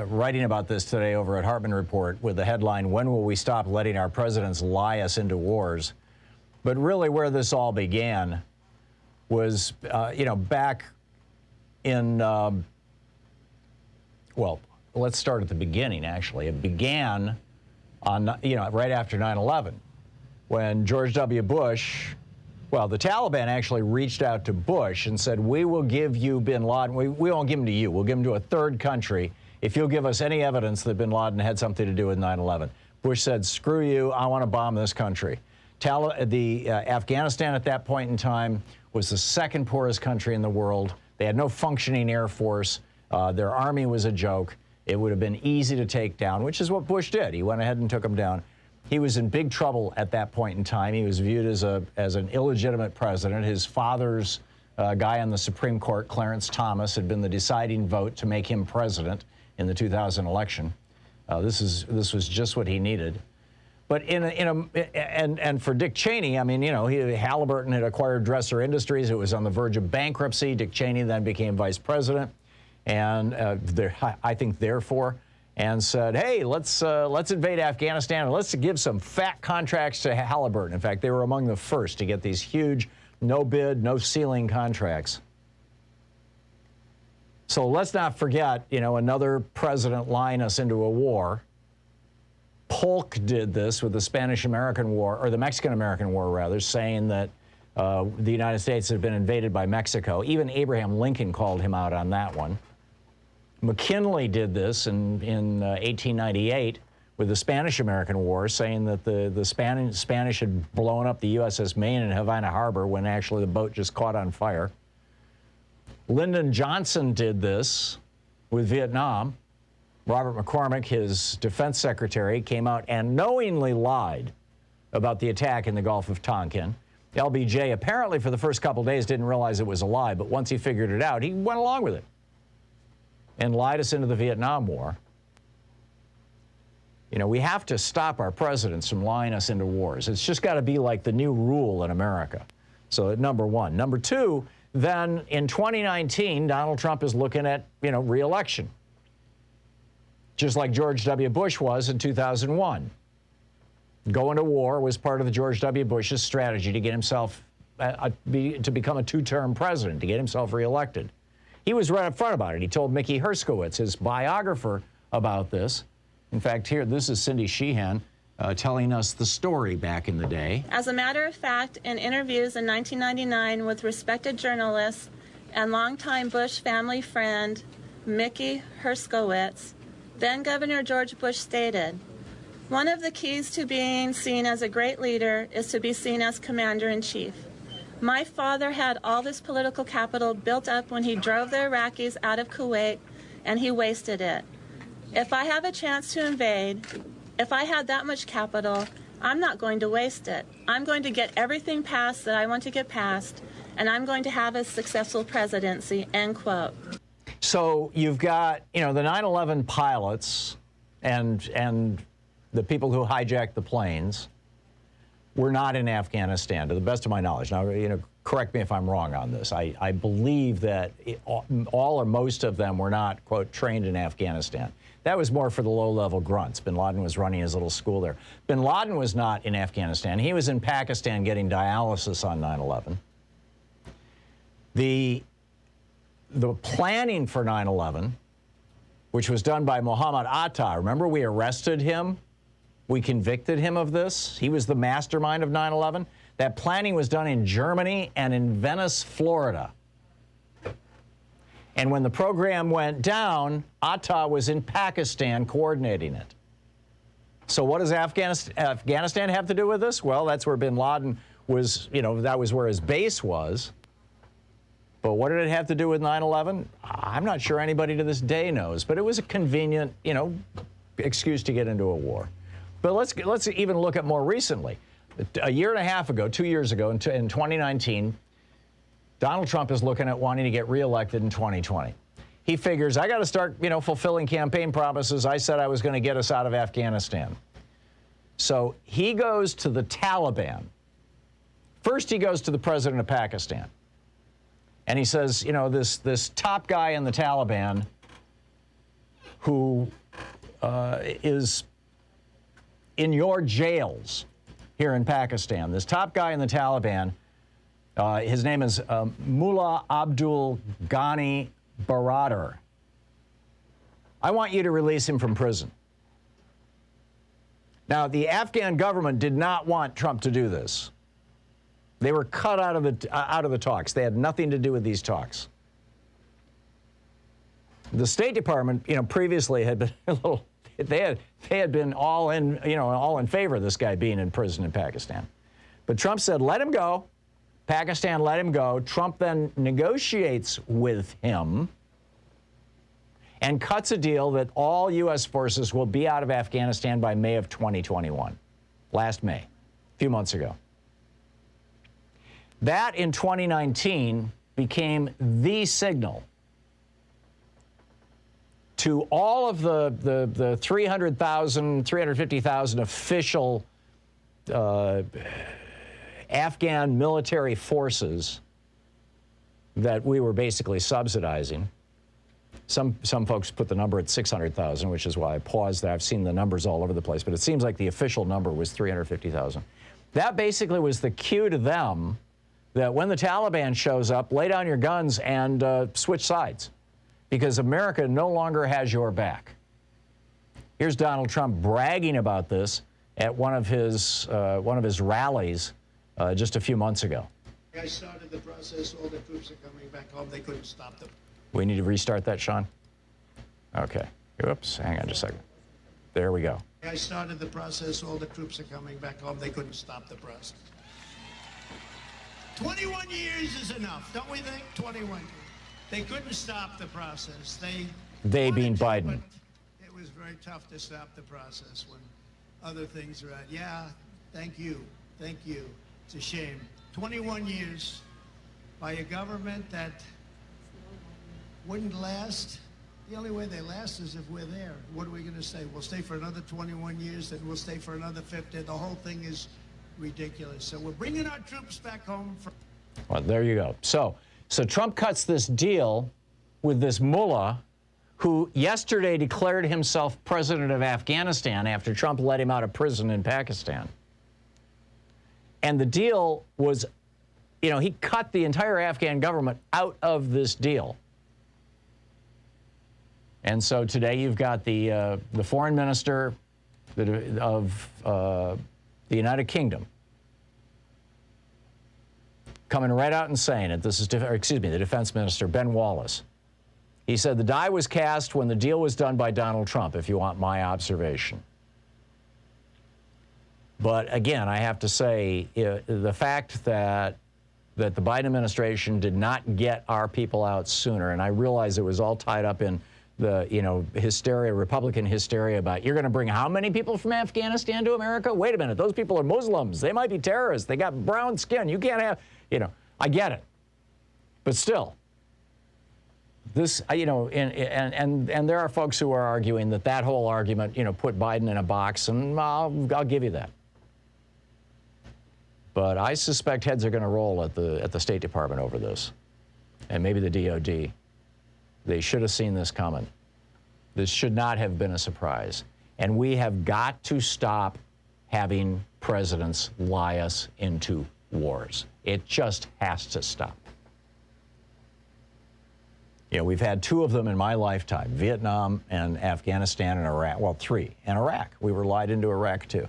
writing about this today over at Hartmann Report with the headline, "When Will We Stop Letting Our Presidents Lie Us Into Wars?" But really where this all began was, back in, well, let's start at the beginning, actually. It began on, right after 9/11, when George W. Bush, well, the Taliban actually reached out to Bush and said, we will give you bin Laden. We won't give him to you. We'll give him to a third country if you'll give us any evidence that bin Laden had something to do with 9/11. Bush said, screw you, I want to bomb this country. Afghanistan at that point in time was the second poorest country in the world. They had no functioning air force. Their army was a joke. It would have been easy to take down, which is what Bush did. He went ahead and took them down. He was in big trouble at that point in time. He was viewed as an illegitimate president. His father's guy on the Supreme Court, Clarence Thomas, had been the deciding vote to make him president in the 2000 election. This was just what he needed. But and for Dick Cheney, I mean, Halliburton had acquired Dresser Industries. It was on the verge of bankruptcy. Dick Cheney then became vice president, and I think therefore, and said, hey, let's invade Afghanistan and let's give some fat contracts to Halliburton. In fact, they were among the first to get these huge no bid, no ceiling contracts. So let's not forget, another president lying us into a war. Polk did this with the Spanish-American War, or the Mexican-American War, rather, saying that the United States had been invaded by Mexico. Even Abraham Lincoln called him out on that one. McKinley did this in 1898 with the Spanish-American War, saying that the Spanish had blown up the USS Maine in Havana Harbor when actually the boat just caught on fire. Lyndon Johnson did this with Vietnam. Robert McCormick, his defense secretary, came out and knowingly lied about the attack in the Gulf of Tonkin. LBJ apparently for the first couple of days didn't realize it was a lie, but once he figured it out, he went along with it and lied us into the Vietnam War. We have to stop our presidents from lying us into wars. It's just got to be like the new rule in America. So number one. Number two, then in 2019, Donald Trump is looking at, re-election, just like George W. Bush was in 2001. Going to war was part of the George W. Bush's strategy to get himself, to become a two-term president, to get himself reelected. He was right up front about it. He told Mickey Herskowitz, his biographer, about this. In fact, here, this is Cindy Sheehan telling us the story back in the day. As a matter of fact, in interviews in 1999 with respected journalists and longtime Bush family friend Mickey Herskowitz, then Governor George Bush stated, "One of the keys to being seen as a great leader is to be seen as commander-in-chief. My father had all this political capital built up when he drove the Iraqis out of Kuwait, and he wasted it. If I have a chance to invade, if I had that much capital, I'm not going to waste it. I'm going to get everything passed that I want to get passed, and I'm going to have a successful presidency," end quote. So you've got, the 9/11 pilots and the people who hijacked the planes were not in Afghanistan, to the best of my knowledge. Now, correct me if I'm wrong on this. I believe that all or most of them were not, quote, trained in Afghanistan. That was more for the low-level grunts. Bin Laden was running his little school there. Bin Laden was not in Afghanistan. He was in Pakistan getting dialysis on 9/11. The planning for 9/11, which was done by Mohammed Atta, remember we arrested him? We convicted him of this. He was the mastermind of 9/11. That planning was done in Germany and in Venice, Florida. And when the program went down, Atta was in Pakistan coordinating it. So what does Afghanistan have to do with this? Well, that's where bin Laden was, that was where his base was. But what did it have to do with 9/11? I'm not sure anybody to this day knows, but it was a convenient, excuse to get into a war. But let's even look at more recently. A year and a half ago, 2 years ago, in 2019, Donald Trump is looking at wanting to get reelected in 2020. He figures, I got to start, fulfilling campaign promises. I said I was going to get us out of Afghanistan. So he goes to the Taliban. First, he goes to the president of Pakistan. And he says, this top guy in the Taliban who is in your jails here in Pakistan. This top guy in the Taliban, his name is Mullah Abdul Ghani Baradar. I want you to release him from prison. Now, the Afghan government did not want Trump to do this. They were cut out of the talks. They had nothing to do with these talks. The State Department, previously had been a little. They had been all in favor of this guy being in prison in Pakistan, but Trump said, "Let him go." Pakistan let him go. Trump then negotiates with him and cuts a deal that all U.S. forces will be out of Afghanistan by May of 2021. Last May, a few months ago. That in 2019 became the signal to all of the 300,000, 350,000 official Afghan military forces that we were basically subsidizing. Some folks put the number at 600,000, which is why I paused there. I've seen the numbers all over the place, but it seems like the official number was 350,000. That basically was the cue to them that when the Taliban shows up, lay down your guns and switch sides, because America no longer has your back. Here's Donald Trump bragging about this at one of his rallies just a few months ago. I started the process. All the troops are coming back home. They couldn't stop them. We need to restart that, Sean? Okay. Oops, hang on just a second. There we go. I started the process. All the troops are coming back home. They couldn't stop the process. 21 years is enough, don't we think? 21 years. They couldn't stop the process. They being wanted to, Biden. but it was very tough to stop the process when other things are at. Yeah, thank you. Thank you. It's a shame. 21 years by a government that wouldn't last. The only way they last is if we're there. What are we going to say? We'll stay for another 21 years, then we'll stay for another 50. The whole thing is ridiculous. So we're bringing our troops back home. Well, there you go. So Trump cuts this deal with this mullah who yesterday declared himself president of Afghanistan after Trump let him out of prison in Pakistan. And the deal was, he cut the entire Afghan government out of this deal. And so today you've got the foreign minister of the United Kingdom coming right out and saying it. This is, the defense minister, Ben Wallace. He said the die was cast when the deal was done by Donald Trump, if you want my observation. But again, I have to say, the fact that the Biden administration did not get our people out sooner, and I realize it was all tied up in the, hysteria, Republican hysteria about you're going to bring how many people from Afghanistan to America? Wait a minute, those people are Muslims. They might be terrorists. They got brown skin. You can't have, I get it. But still, this, and there are folks who are arguing that whole argument, put Biden in a box, and I'll give you that. But I suspect heads are going to roll at the State Department over this, and maybe the DOD. They should have seen this coming. This should not have been a surprise. And we have got to stop having presidents lie us into wars. It just has to stop. We've had two of them in my lifetime, Vietnam and Afghanistan and Iraq. Well, three, and Iraq. We were lied into Iraq too.